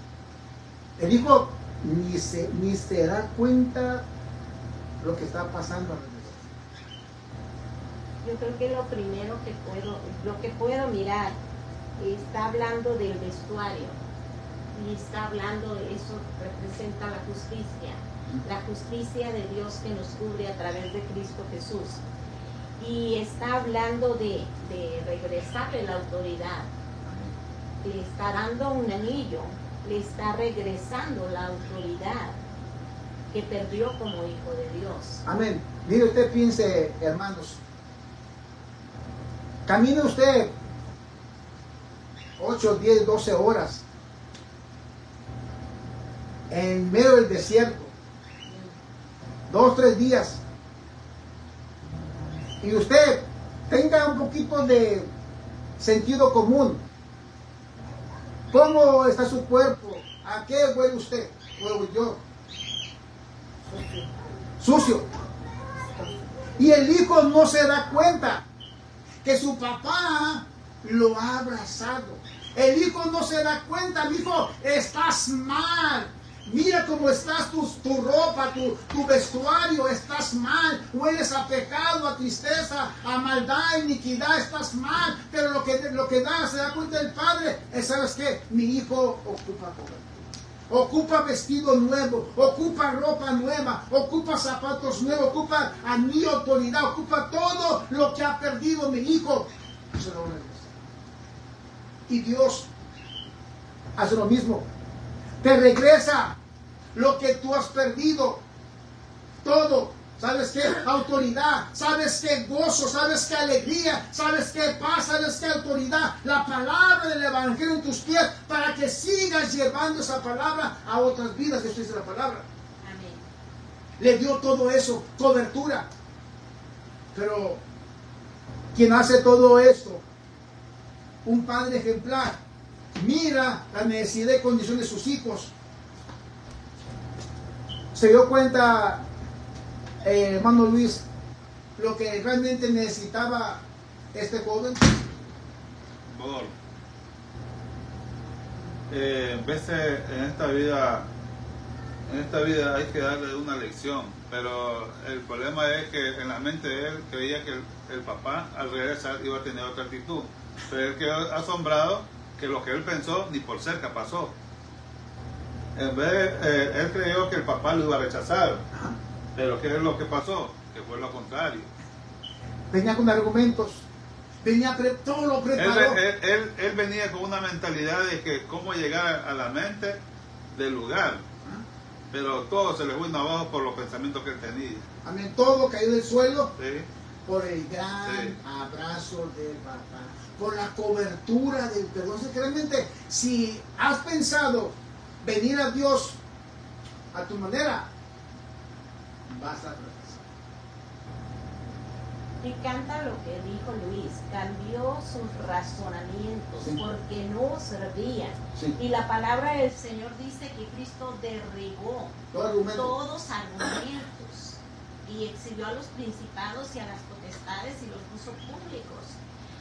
El hijo ni se da cuenta lo que está pasando alrededor. Yo creo que lo primero que puedo mirar, está hablando del vestuario, y está hablando, eso representa la justicia de Dios que nos cubre a través de Cristo Jesús. Y está hablando de regresarle la autoridad. Le está dando un anillo, le está regresando la autoridad que perdió como hijo de Dios. Amén. Mire, usted piense, hermanos, camine usted 8, 10, 12 horas en medio del desierto, 2, 3 días, y usted tenga un poquito de sentido común. ¿Cómo está su cuerpo? ¿A qué huele usted? ¿Huele yo? Sucio. Y el hijo no se da cuenta que su papá lo ha abrazado. El hijo no se da cuenta, mi hijo, estás mal. Mira cómo estás, tu ropa, tu vestuario, estás mal. Hueles a pecado, a tristeza, a maldad, a iniquidad, estás mal. Pero lo que se da cuenta el padre es, ¿sabes qué? Mi hijo ocupa cobertura, ocupa vestido nuevo, ocupa ropa nueva, ocupa zapatos nuevos, ocupa a mi autoridad, ocupa todo lo que ha perdido mi hijo. Se lo regresa. Y Dios hace lo mismo. Te regresa lo que tú has perdido. Todo. ¿Sabes qué? Autoridad. ¿Sabes qué? Gozo. ¿Sabes qué? Alegría. ¿Sabes qué? Paz. ¿Sabes qué? Autoridad. La palabra del Evangelio en tus pies para que sigas llevando esa palabra a otras vidas. Esto es la palabra. Amén. Le dio todo eso. Cobertura. Pero quien hace todo esto, un padre ejemplar, mira la necesidad y condición de sus hijos. Se dio cuenta, hermano Luis, lo que realmente necesitaba este joven. En veces en esta vida hay que darle una lección, pero el problema es que en la mente de él creía que el papá al regresar iba a tener otra actitud, pero él quedó asombrado que lo que él pensó ni por cerca pasó. En vez, él creyó que el papá lo iba a rechazar, pero ¿qué es lo que pasó? Que fue lo contrario. Venía con argumentos, todo lo preparó. Él venía con una mentalidad de que cómo llegar a la mente del lugar, pero todo se le fue abajo por los pensamientos que él tenía. Amén, todo cayó del suelo. Sí. Por el gran abrazo del papá, por la cobertura del perdón. Realmente, si has pensado venir a Dios a tu manera, vas a fracasar. Me encanta lo que dijo Luis, cambió sus razonamientos Sí. porque no servían. Sí. Y la palabra del Señor dice que Cristo derribó Todo argumento. todos argumentos y exhibió a los principados y a las potestades y los puso públicos.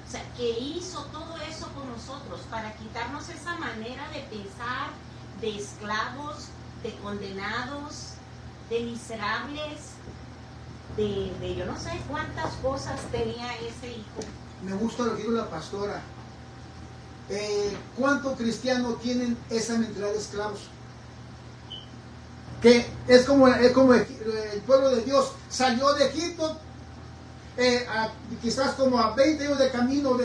O sea, que hizo todo eso con nosotros para quitarnos esa manera de pensar de esclavos, de condenados, de miserables, de yo no sé cuántas cosas tenía ese hijo. Me gusta lo que dijo la pastora. ¿Cuántos cristianos tienen esa mentalidad de esclavos? Que es como el pueblo de Dios salió de Egipto, quizás como a 20 años de camino,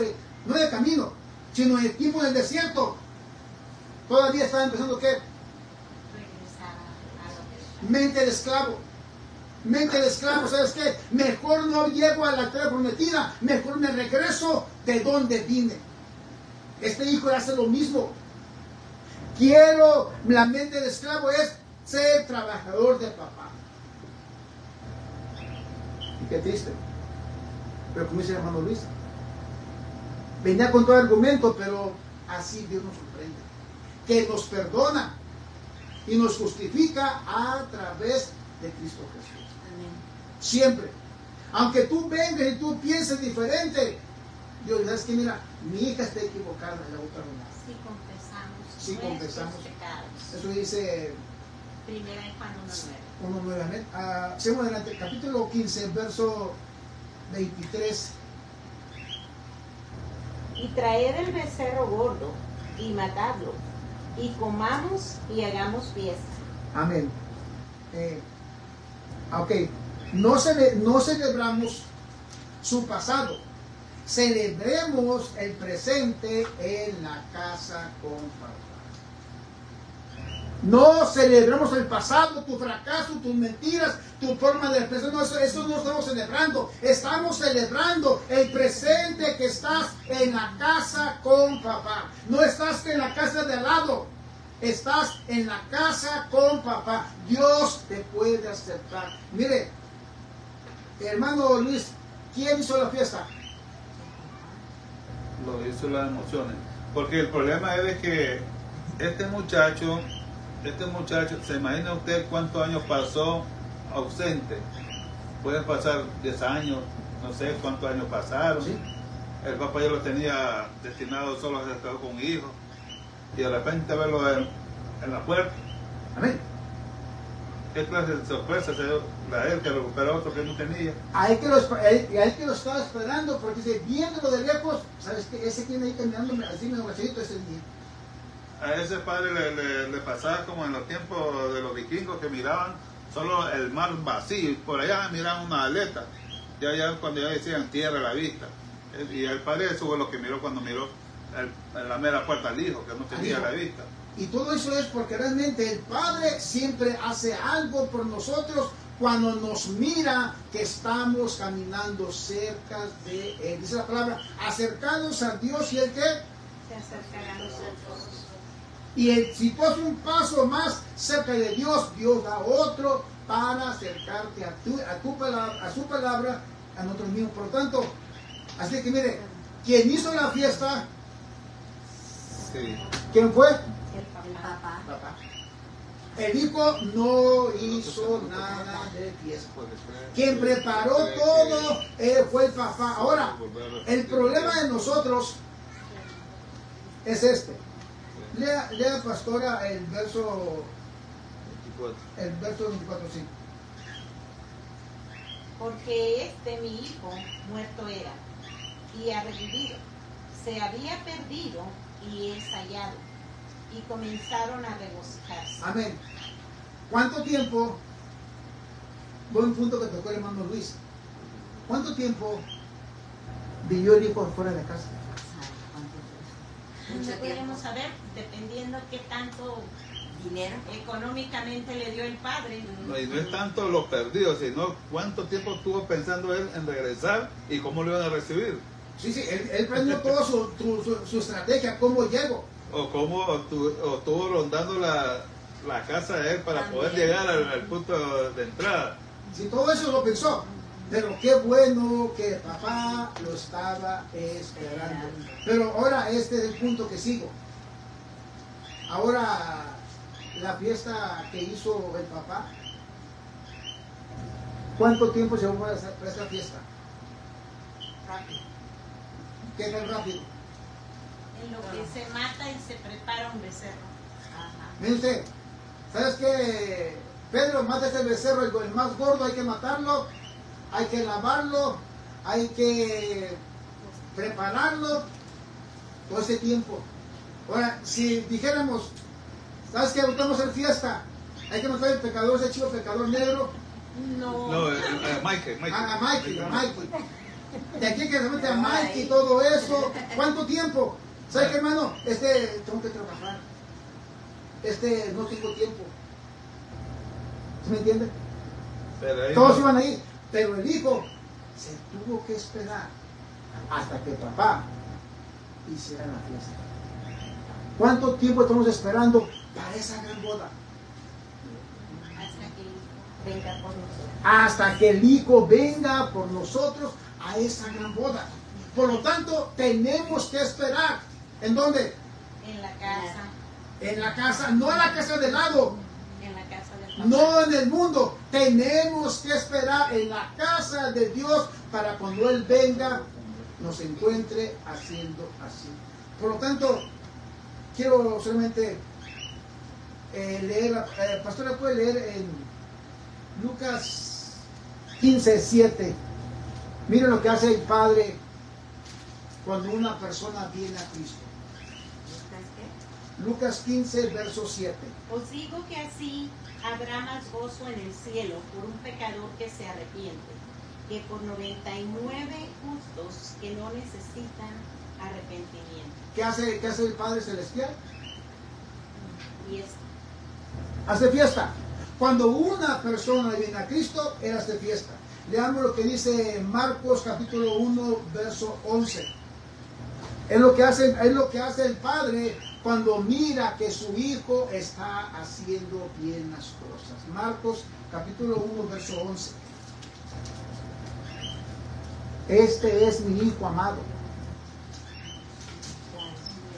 no de camino, sino en el tiempo del desierto. Todavía estaba empezando ¿qué? Regresar a lo que Mente de esclavo. Mente de esclavo, ¿sabes qué? Mejor no llego a la tierra prometida, mejor me regreso de donde vine. Este hijo hace lo mismo. La mente de esclavo es ser trabajador de papá. Y qué triste. Pero como dice el hermano Luis, venía con todo argumento, pero así Dios nos sorprende. Que nos perdona y nos justifica a través de Cristo Jesús. Siempre. Aunque tú vengas y tú pienses diferente, Dios, ¿sabes qué? Mira, mi hija está equivocada, la voy a perdonar. si confesamos Si nuestros confesamos. pecados. Eso dice Primera de Juan 1:9. 1:9. Amén. Seguimos adelante. Capítulo 15, verso 23. Y traed el becerro gordo y matadlo, y comamos y hagamos fiesta. Amén. Ok. No celebramos su pasado. Celebremos el presente en la casa con papá. No celebremos el pasado, tu fracaso, tus mentiras, tu forma de expresión. No, eso no estamos celebrando. Estamos celebrando el presente que estás en la casa con papá. No estás en la casa de al lado. Estás en la casa con papá. Dios te puede aceptar. Mire, hermano Luis, ¿quién hizo la fiesta? Lo hizo las emociones. Porque el problema es de que este muchacho, se imagina usted cuántos años pasó ausente. Pueden pasar 10 años, no sé cuántos años pasaron. ¿Sí? El papá ya lo tenía destinado solo a estar con un hijo. Y de repente verlo en la puerta. Amén. ¿Qué clase de sorpresa se dio a él que recuperó otro que no tenía? A él que lo estaba esperando, porque dice, viéndolo de lejos, ¿sabes qué? Ese que viene ahí caminando, así medio agachadito, ese día. A ese padre le pasaba como en los tiempos de los vikingos que miraban solo el mar vacío y por allá miraban una aleta. Ya cuando ya decían tierra a la vista. Y el padre eso fue lo que miró cuando miró en la mera puerta al hijo, que no tenía la vista. Y todo eso es porque realmente el Padre siempre hace algo por nosotros cuando nos mira que estamos caminando cerca de Él. Dice la palabra, acercados a Dios y el que. Se acercará a nosotros. Y si tú haces un paso más cerca de Dios, Dios da otro para acercarte a su palabra, a nosotros mismos. Por lo tanto, así que mire, quien hizo la fiesta, Sí. ¿quién fue? El papá. Papá. El hijo no hizo nada de fiesta. Quien preparó todo fue el papá. Ahora, el problema de nosotros es este. Lea pastora el verso 24, sí. Porque mi hijo muerto era y ha revivido, se había perdido y es hallado, y comenzaron a regocijarse. Amén. ¿Cuánto tiempo? Buen punto que tocó el hermano Luis. ¿Cuánto tiempo vivió el hijo fuera de casa? No podemos saber, dependiendo qué tanto Dinero. económicamente le dio el padre. No, y no es tanto los perdidos, sino cuánto tiempo estuvo pensando él en regresar y cómo lo iban a recibir. Sí, él planeó toda su estrategia, cómo llego. O estuvo rondando la casa de él para poder También. llegar al punto de entrada. Si todo eso lo pensó. Pero qué bueno que el papá lo estaba esperando. Pero ahora este es el punto que sigo. Ahora la fiesta que hizo el papá, ¿cuánto tiempo se llevó para esta fiesta? Rápido. ¿Qué tan rápido? En lo que se mata y se prepara un becerro. Ajá. Mire usted, ¿sabes qué? Pedro, mata ese becerro, el más gordo, hay que matarlo, hay que lavarlo, hay que prepararlo, todo ese tiempo. Ahora, si dijéramos, ¿sabes qué? Vamos a hacer fiesta, hay que matar al pecador, ese chivo pecador negro, No, Mikey. a Mikey. De aquí que se mete a Mikey y todo eso, ¿cuánto tiempo? ¿Sabes qué, hermano? Tengo que trabajar, no tengo tiempo. ¿Sí me entiende? Pero ahí Todos no. iban a ir, pero el hijo se tuvo que esperar hasta que papá hiciera la fiesta. ¿Cuánto tiempo estamos esperando para esa gran boda? Hasta que Venga por nosotros. Hasta que el hijo venga por nosotros a esa gran boda. Por lo tanto, tenemos que esperar. ¿En dónde? en la casa, En la casa, no en la casa de lado, en la casa del papá. no en el mundo. Tenemos que esperar en la casa de Dios para cuando Él venga nos encuentre haciendo así. Por lo tanto, quiero solamente leer, pastora, puede leer en Lucas 15:7. Miren lo que hace el Padre cuando una persona viene a Cristo. ¿Ustedes qué? Lucas 15, verso 7. Os digo que así habrá más gozo en el cielo por un pecador que se arrepiente, que por 99 justos que no necesitan arrepentimiento. ¿Qué hace el Padre Celestial? Y es Hace fiesta. Cuando una persona viene a Cristo, Él hace fiesta. Leamos lo que dice Marcos capítulo 1, verso 11. Es lo que hace el Padre cuando mira que su Hijo está haciendo bien las cosas. Marcos capítulo 1, verso 11. Este es mi Hijo amado,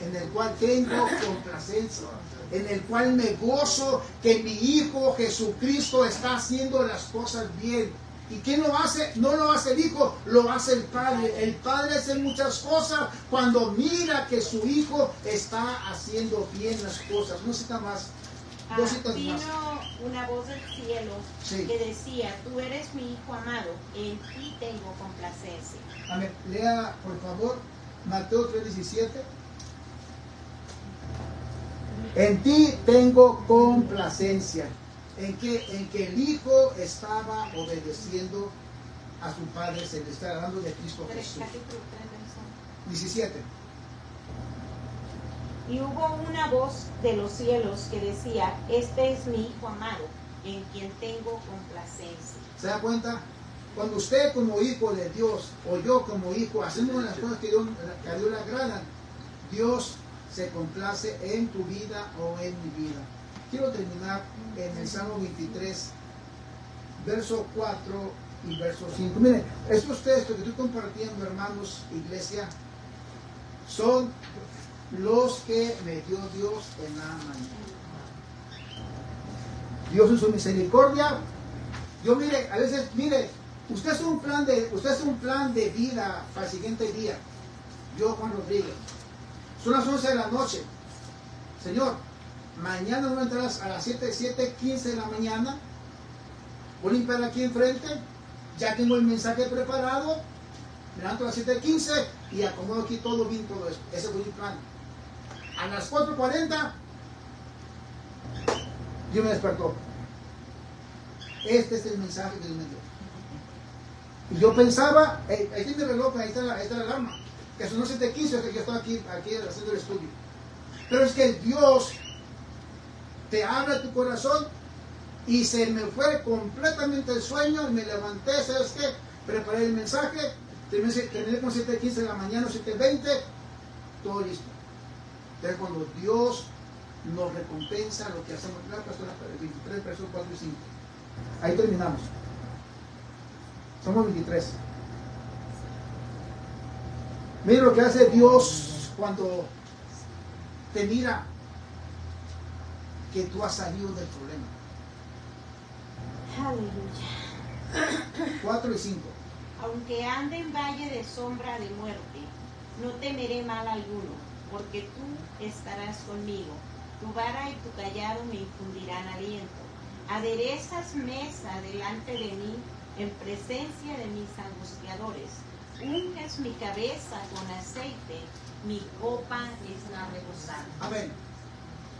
en el cual tengo complacencia, en el cual me gozo que mi Hijo Jesucristo está haciendo las cosas bien. ¿Y quién lo hace? No lo hace el Hijo, lo hace el Padre. El Padre hace muchas cosas cuando mira que su Hijo está haciendo bien las cosas. No cita más. Dos citas vino más. una voz del cielo Sí. que decía, tú eres mi Hijo amado, en ti tengo complacencia. Amén. Lea, por favor, Mateo 3:17. En ti tengo complacencia. ¿En qué? En que el Hijo estaba obedeciendo a su Padre. Se le está hablando de Cristo Jesús. Capítulo 3, verso 17. Y hubo una voz de los cielos que decía, este es mi Hijo amado, en quien tengo complacencia. ¿Se da cuenta? Cuando usted como hijo de Dios o yo como hijo hacemos las cosas que a Dios le agradan, Dios se complace en tu vida o en mi vida. Quiero terminar en el Salmo 23, verso 4 y verso 5. Miren, estos textos que estoy compartiendo, hermanos, iglesia, son los que me dio Dios en la mañana. Dios en su misericordia. Yo mire, a veces, mire, usted es un plan de vida para el siguiente día. Yo, Juan Rodríguez. Son las 11 de la noche. Señor, mañana voy a entrar a las 7:15 de la mañana. Voy a limpiar aquí enfrente. Ya tengo el mensaje preparado. Me levanto a las 7:15 y acomodo aquí todo bien, todo eso. Ese fue mi plan. A las 4:40 Dios me despertó. Este es el mensaje que Dios me dio. Y yo pensaba, ahí tiene el reloj, ahí está la alarma, que sonó 7:15 hasta que yo estaba aquí haciendo el estudio. Pero es que Dios te abre tu corazón y se me fue completamente el sueño, me levanté, ¿sabes qué? Preparé el mensaje, terminé con 7:15 de la mañana, 7:20, todo listo. Pero cuando Dios nos recompensa lo que hacemos, la pastora 23, versos 4 y 5. Ahí terminamos. Somos 23. Mira lo que hace Dios cuando te mira que tú has salido del problema. Aleluya. 4 y 5. Aunque ande en valle de sombra de muerte, no temeré mal alguno, porque tú estarás conmigo. Tu vara y tu callado me infundirán aliento. Aderezas mesa delante de mí en presencia de mis angustiadores. Unges mi cabeza con aceite, mi copa está rebosando. Amén.